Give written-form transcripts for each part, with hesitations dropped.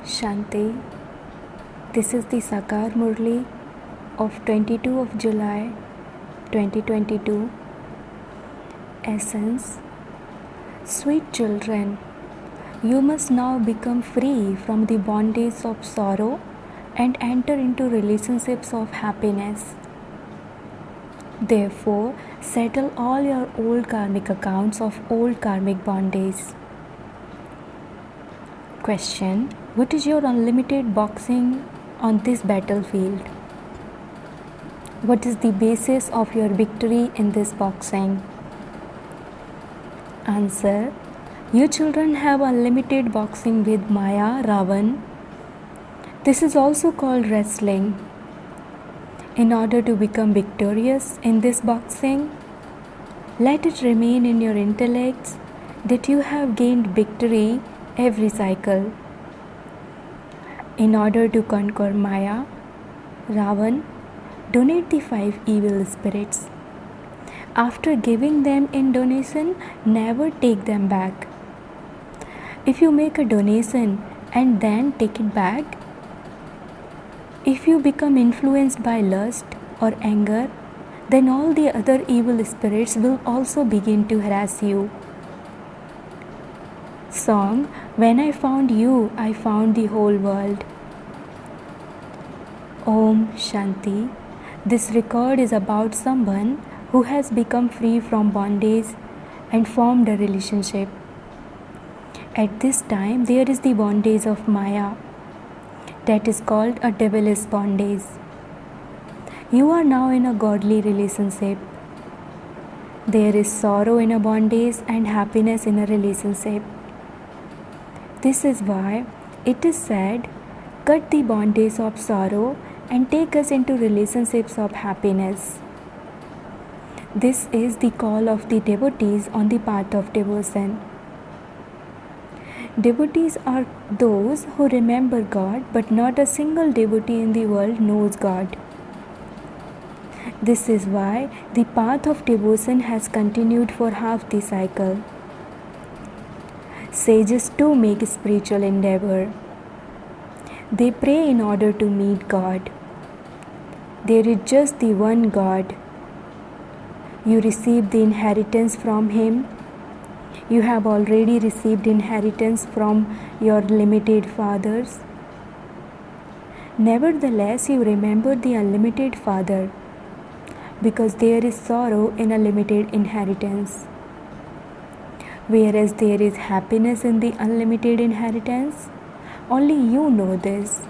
Shanti. This is the Sakar Murli of 22 of July 2022. Essence. Sweet children, you must now become free from the bondage of sorrow and enter into relationships of happiness. Therefore, settle all your old karmic accounts of old karmic bondage. Question. What is your unlimited boxing on this battlefield? What is the basis of your victory in this boxing? Answer. You children have unlimited boxing with Maya, Ravan. This is also called wrestling. In order to become victorious in this boxing, let it remain in your intellects that you have gained victory every cycle. In order to conquer Maya, Ravan, donate the 5 evil spirits. After giving them in donation, never take them back. If you make a donation and then take it back, if you become influenced by lust or anger, then all the other evil spirits will also begin to harass you. Song. When I found you, I found the whole world. Om Shanti. This record is about someone who has become free from bondage and formed a relationship. At this time, there is the bondage of Maya, that is called a devilish bondage. You are now in a godly relationship. There is sorrow in a bondage and happiness in a relationship. This is why it is said, cut the bondage of sorrow and take us into relationships of happiness. This is the call of the devotees on the path of devotion. Devotees are those who remember God, but not a single devotee in the world knows God. This is why the path of devotion has continued for half the cycle. Sages too make spiritual endeavor. They pray in order to meet God. There is just the one God. You receive the inheritance from Him. You have already received inheritance from your limited fathers. Nevertheless, you remember the unlimited Father, because there is sorrow in a limited inheritance, whereas there is happiness in the unlimited inheritance. Only you know this.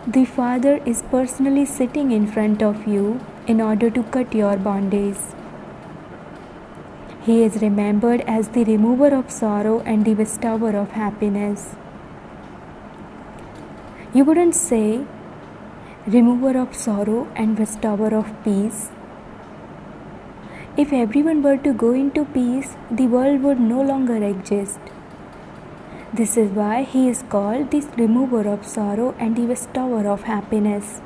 The Father is personally sitting in front of you in order to cut your bondage. He is remembered as the remover of sorrow and the bestower of happiness. You wouldn't say remover of sorrow and bestower of peace. If everyone were to go into peace, the world would no longer exist. This is why He is called the remover of sorrow and the bestower of happiness.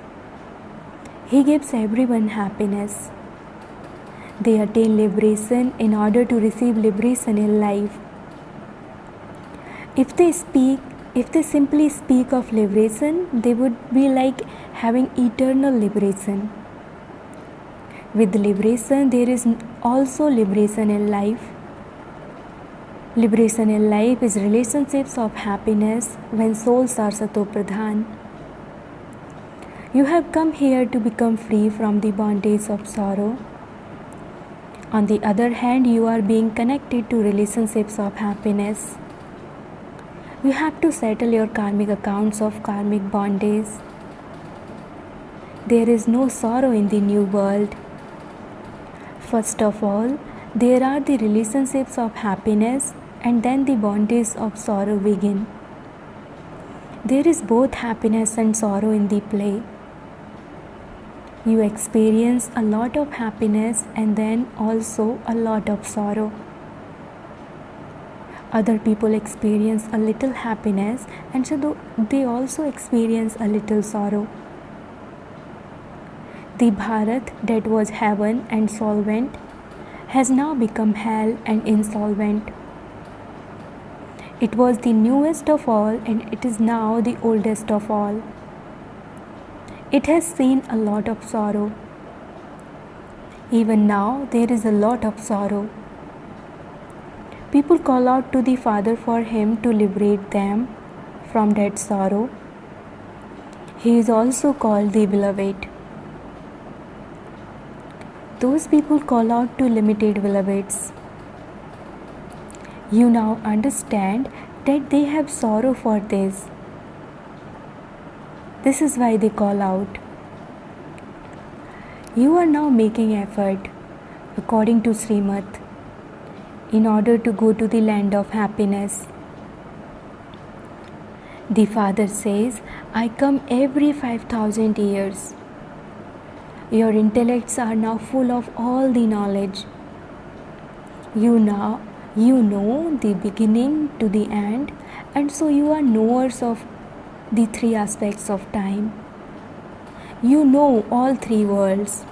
He gives everyone happiness. They attain liberation in order to receive liberation in life. If they simply speak of liberation, they would be like having eternal liberation. With liberation, there is also liberation in life. Liberation in life is relationships of happiness when souls are Sato-Pradhan. You have come here to become free from the bondage of sorrow. On the other hand, you are being connected to relationships of happiness. You have to settle your karmic accounts of karmic bondage. There is no sorrow in the new world. First of all, there are the relationships of happiness, and then the bondage of sorrow begin. There is both happiness and sorrow in the play. You experience a lot of happiness and then also a lot of sorrow. Other people experience a little happiness, and so they also experience a little sorrow. The Bharat that was heaven and solvent has now become hell and insolvent. It was the newest of all, and it is now the oldest of all. It has seen a lot of sorrow. Even now, there is a lot of sorrow. People call out to the Father for Him to liberate them from that sorrow. He is also called the Beloved. Those people call out to limited beloveds. You now understand that they have sorrow for this. This is why they call out. You are now making effort, according to Srimad, in order to go to the land of happiness. The Father says, I come every 5,000 years. Your intellects are now full of all the knowledge. You know the beginning to the end, and so you are knowers of the three aspects of time. You know all three worlds.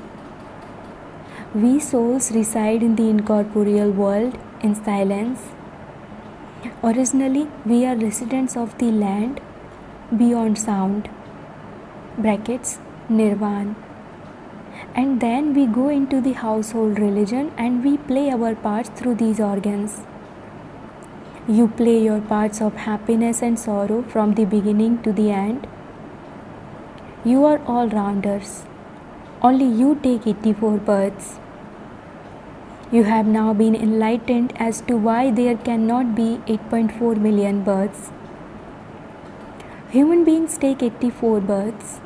We souls reside in the incorporeal world in silence. Originally, we are residents of the land beyond sound, brackets, Nirvana. And then we go into the household religion and we play our parts through these organs. You play your parts of happiness and sorrow from the beginning to the end. You are all rounders. Only you take 84 births. You have now been enlightened as to why there cannot be 8.4 million births. Human beings take 84 births.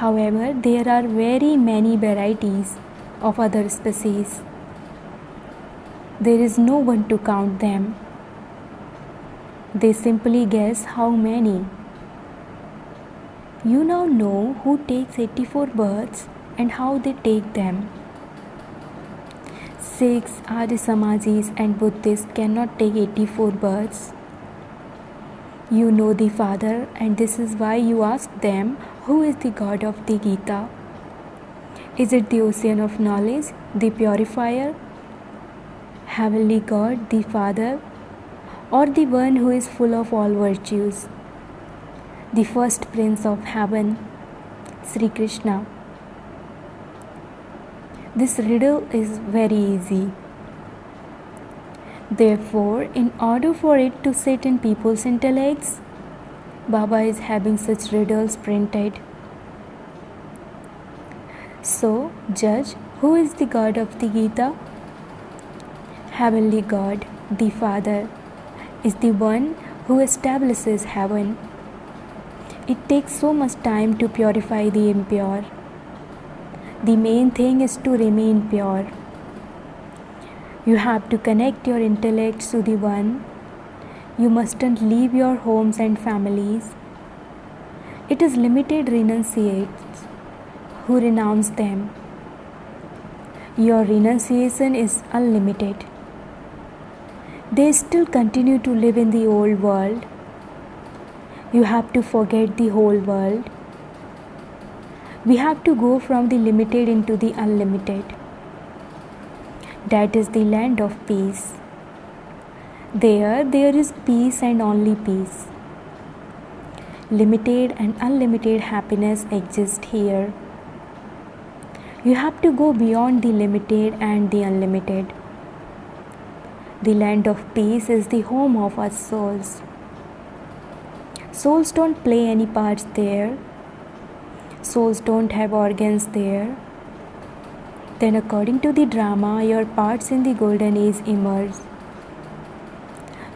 However, there are very many varieties of other species. There is no one to count them. They simply guess how many. You now know who takes 84 births and how they take them. Sikhs, Arya Samajis and Buddhists cannot take 84 births. You know the Father, and this is why you ask them, who is the God of the Gita? Is it the ocean of knowledge, the purifier, heavenly God, the Father, or the one who is full of all virtues, the first Prince of Heaven, Sri Krishna? This riddle is very easy. Therefore, in order for it to sit in people's intellects, Baba is having such riddles printed. So, judge, who is the God of the Gita? Heavenly God, the Father, is the one who establishes heaven. It takes so much time to purify the impure. The main thing is to remain pure. You have to connect your intellects to the One. You mustn't leave your homes and families. It is limited renunciates who renounce them. Your renunciation is unlimited. They still continue to live in the old world. You have to forget the whole world. We have to go from the limited into the unlimited. That is the land of peace. There is peace and only peace. Limited and unlimited happiness exist here. You have to go beyond the limited and the unlimited. The land of peace is the home of us souls. Souls don't play any parts there. Souls don't have organs there. Then according to the drama, your parts in the golden age emerge.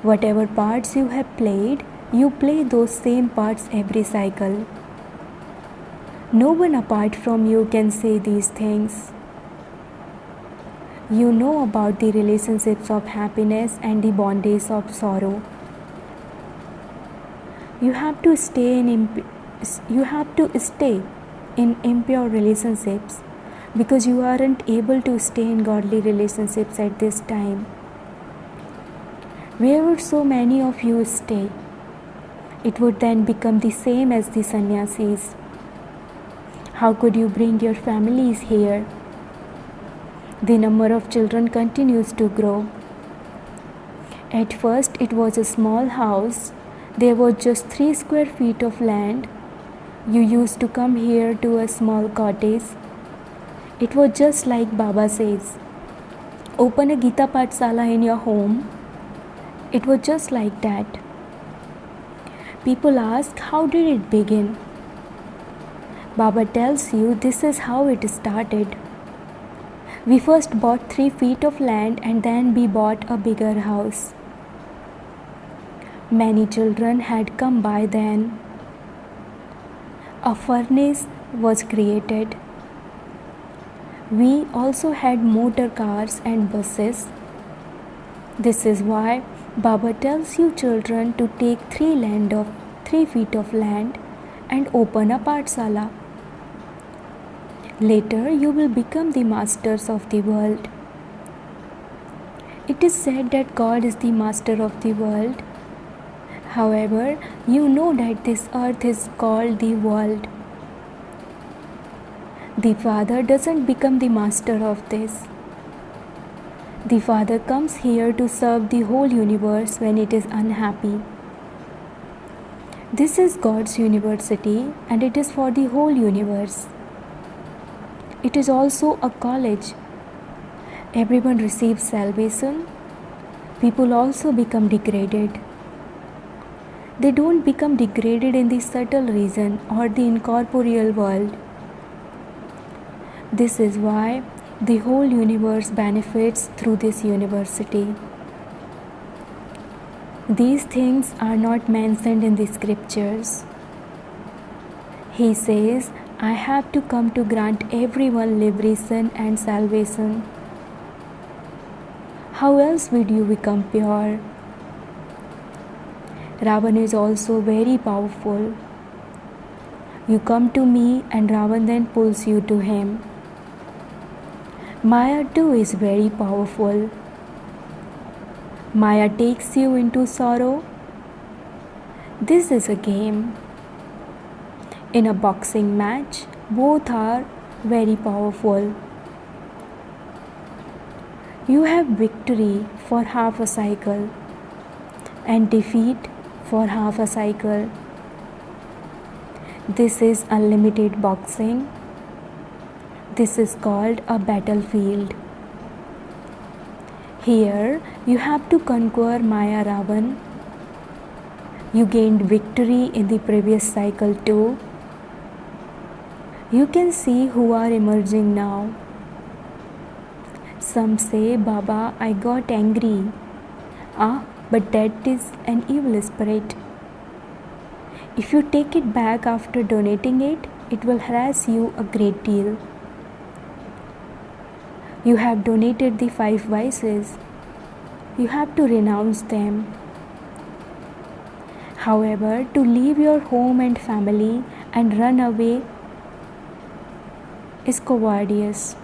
Whatever parts you have played, you play those same parts every cycle. No one apart from you can say these things. You know about the relationships of happiness and the bondage of sorrow. You have to stay in impure relationships because you aren't able to stay in godly relationships at this time. Where would so many of you stay? It would then become the same as the sannyasis. How could you bring your families here? The number of children continues to grow. At first, it was a small house. There was just 3 square feet of land. You used to come here to a small cottage. It was just like Baba says. Open a Gita Pathsala in your home. It was just like that. People ask, how did it begin? Baba tells you this is how it started. We first bought 3 feet of land and then we bought a bigger house. Many children had come by then. A furnace was created. We also had motor cars and buses. This is why Baba tells you children to take 3 feet of land and open a Pathsala. Later you will become the masters of the world. It is said that God is the master of the world. However, you know that this earth is called the world. The Father doesn't become the master of this. The Father comes here to serve the whole universe when it is unhappy. This is God's university and it is for the whole universe. It is also a college. Everyone receives salvation. People also become degraded. They don't become degraded in the subtle region or the incorporeal world. This is why the whole universe benefits through this university. These things are not mentioned in the scriptures. He says, I have to come to grant everyone liberation and salvation. How else would you become pure? Ravan is also very powerful. You come to me and Ravan then pulls you to him. Maya too is very powerful. Maya takes you into sorrow. This is a game. In a boxing match, both are very powerful. You have victory for half a cycle and defeat for half a cycle. This is unlimited boxing. This is called a battlefield. Here you have to conquer Maya Ravan. You gained victory in the previous cycle too. You can see who are emerging now. Some say, Baba, I got angry. But that is an evil spirit. If you take it back after donating it, it will harass you a great deal. You have donated the 5 vices. You have to renounce them. However, to leave your home and family and run away is cowardice.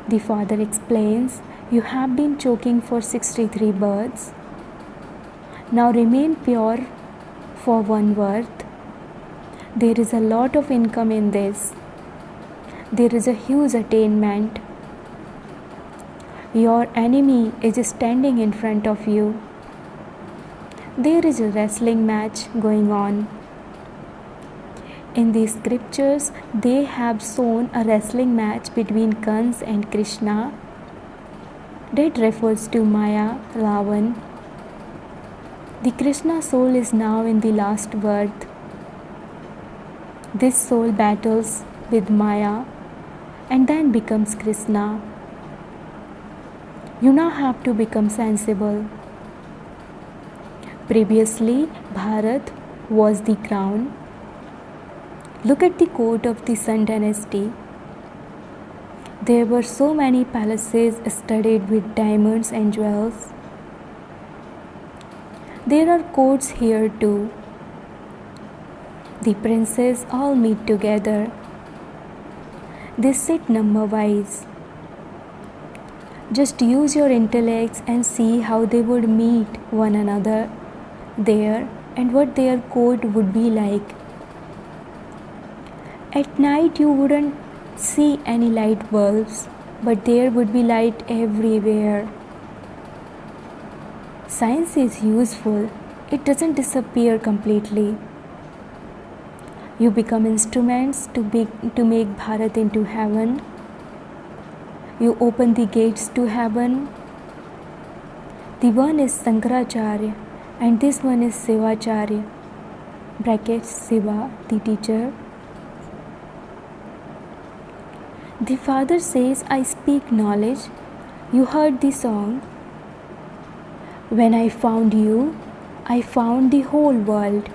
The Father explains, you have been choking for 63 births. Now remain pure for one worth. There is a lot of income in this. There is a huge attainment. Your enemy is standing in front of you. There is a wrestling match going on. In the scriptures, they have shown a wrestling match between Kans and Krishna. That refers to Maya, Ravan. The Krishna soul is now in the last birth. This soul battles with Maya and then becomes Krishna. You now have to become sensible. Previously, Bharat was the crown. Look at the court of the Sun dynasty. There were so many palaces studded with diamonds and jewels. There are courts here too. The princes all meet together. They sit number-wise. Just use your intellects and see how they would meet one another there and what their court would be like. At night you wouldn't see any light bulbs, but there would be light everywhere. Science is useful, it doesn't disappear completely. You become instruments to make Bharat into heaven. You open the gates to heaven. The one is Sankaracharya and this one is Sivacharya. Brackets Siva, the teacher. The father says, I speak knowledge. You heard the song. When I found you, I found the whole world.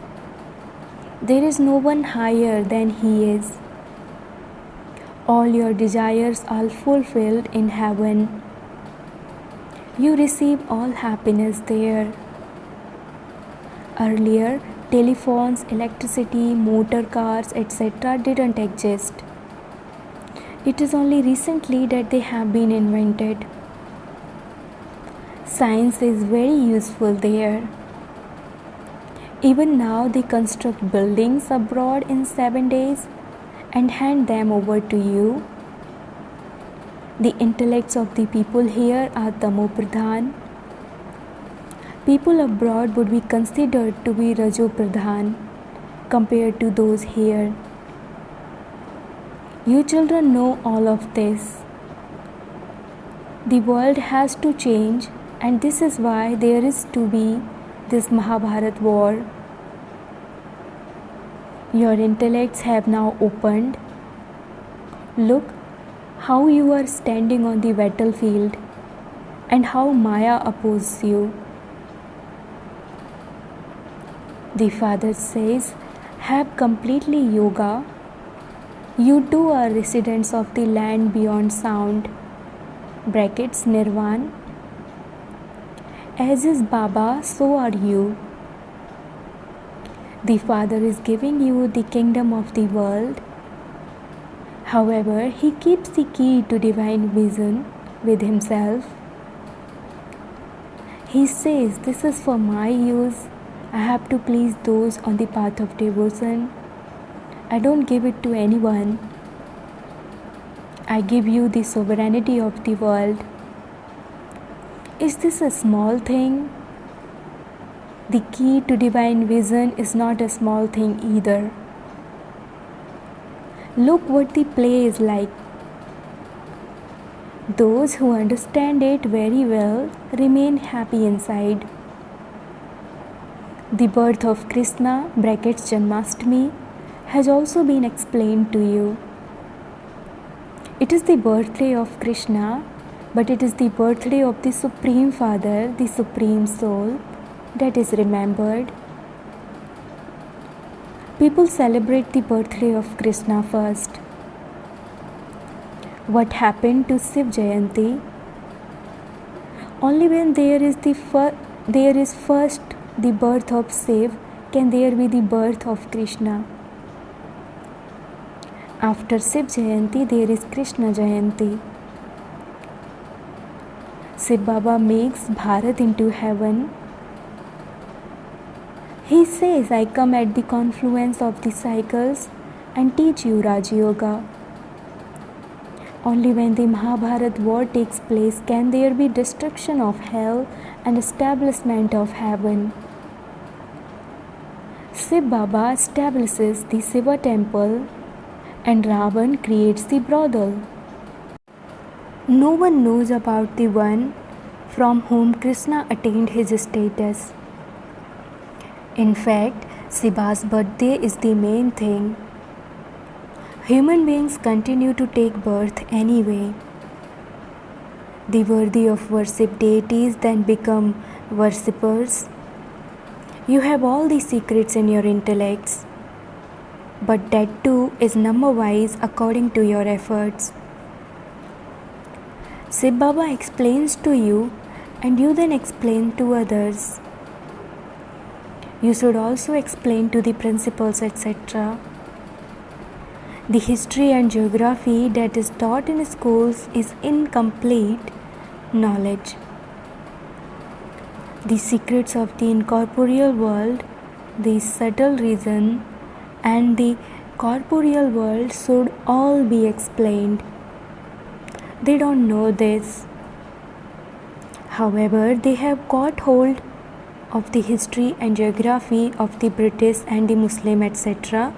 There is no one higher than he is. All your desires are fulfilled in heaven. You receive all happiness there. Earlier, telephones, electricity, motor cars, etc. didn't exist. It is only recently that they have been invented. Science is very useful there. Even now they construct buildings abroad in 7 days and hand them over to you. The intellects of the people here are Tamopradhan. People abroad would be considered to be Rajopradhan compared to those here. You children know all of this. The world has to change, and this is why there is to be this Mahabharat war. Your intellects have now opened. Look how you are standing on the battlefield and how Maya opposes you. The father says, have completely yoga. You too are residents of the land beyond sound. Brackets Nirvan. As is Baba, so are you. The Father is giving you the kingdom of the world. However, He keeps the key to divine vision with Himself. He says, this is for my use. I have to please those on the path of devotion. I don't give it to anyone. I give you the sovereignty of the world. Is this a small thing? The key to divine vision is not a small thing either. Look what the play is like. Those who understand it very well remain happy inside. The birth of Krishna, brackets Janmashtami, has also been explained to you. It is the birthday of Krishna, but it is the birthday of the Supreme Father, the Supreme Soul, that is remembered. People celebrate the birthday of Krishna first. What happened to Shiv Jayanti? Only when there is first the birth of Shiv can there be the birth of Krishna. After Shiv Jayanti, there is Krishna Jayanti. Shiv Baba makes Bharat into heaven. He says, I come at the confluence of the cycles and teach you Raj Yoga. Only when the Mahabharat war takes place can there be destruction of hell and establishment of heaven. Shiv Baba establishes the Shiva temple and Ravan creates the brothel. No one knows about the one from whom Krishna attained his status. In fact, Shiva's birthday is the main thing. Human beings continue to take birth anyway. The worthy of worship deities then become worshippers. You have all the secrets in your intellects, but that too is number-wise according to your efforts. Shiv Baba explains to you and you then explain to others. You should also explain to the principals, etc. The history and geography that is taught in schools is incomplete knowledge. The secrets of the incorporeal world, the subtle reason, and the corporeal world should all be explained. They don't know this. However, they have caught hold of the history and geography of the British and the Muslim, etc.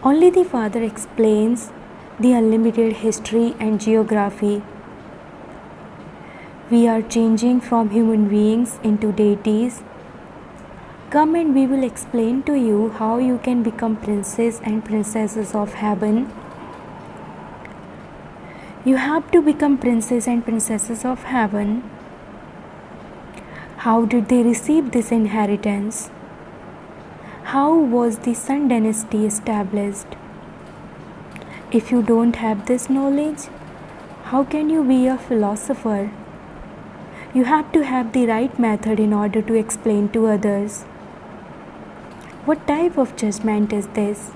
Only the Father explains the unlimited history and geography. We are changing from human beings into deities. Come and we will explain to you how you can become princes and princesses of heaven. You have to become princes and princesses of heaven. How did they receive this inheritance? How was the Sun dynasty established? If you don't have this knowledge, how can you be a philosopher? You have to have the right method in order to explain to others. What type of judgment is this?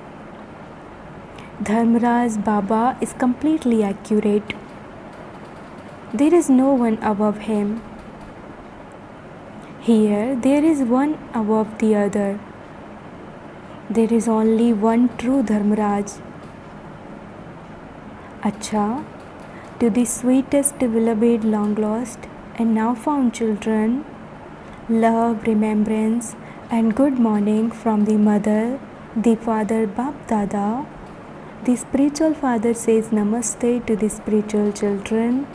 Dharmaraj Baba is completely accurate. There is no one above him. Here there is one above the other. There is only one true Dharmaraj. Acha, to the sweetest beloved long lost and now found children, love, remembrance and good morning from the mother, the father Bap Dada. The spiritual father says namaste to the spiritual children,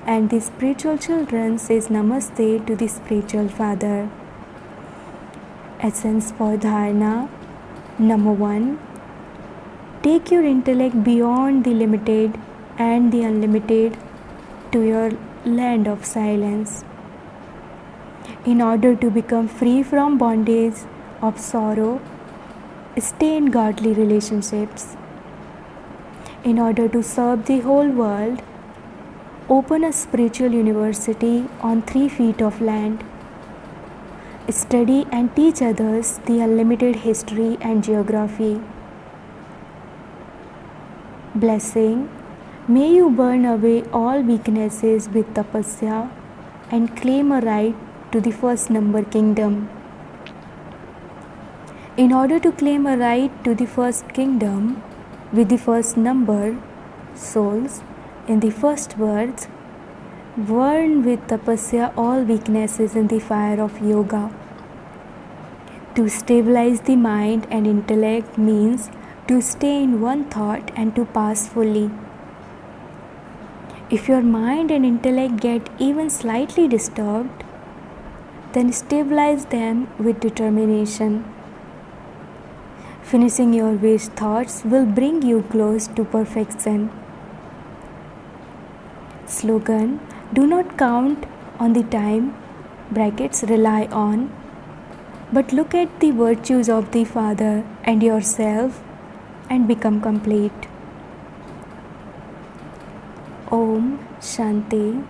and the spiritual children says namaste to the spiritual father. Essence for dharana. Number 1. Take your intellect beyond the limited and the unlimited to your land of silence. In order to become free from bondage of sorrow, stay in godly relationships. In order to serve the whole world, open a spiritual university on 3 feet of land. Study and teach others the unlimited history and geography. Blessing. May you burn away all weaknesses with tapasya and claim a right to the first number kingdom. In order to claim a right to the first kingdom with the first number souls in the first birth, burn with tapasya all weaknesses in the fire of yoga. To stabilize the mind and intellect means to stay in one thought and to pass fully. If your mind and intellect get even slightly disturbed, then stabilize them with determination. Finishing your wish thoughts will bring you close to perfection. Slogan. Do not count on the time, rely on, but look at the virtues of the Father and yourself and become complete. Om Shanti.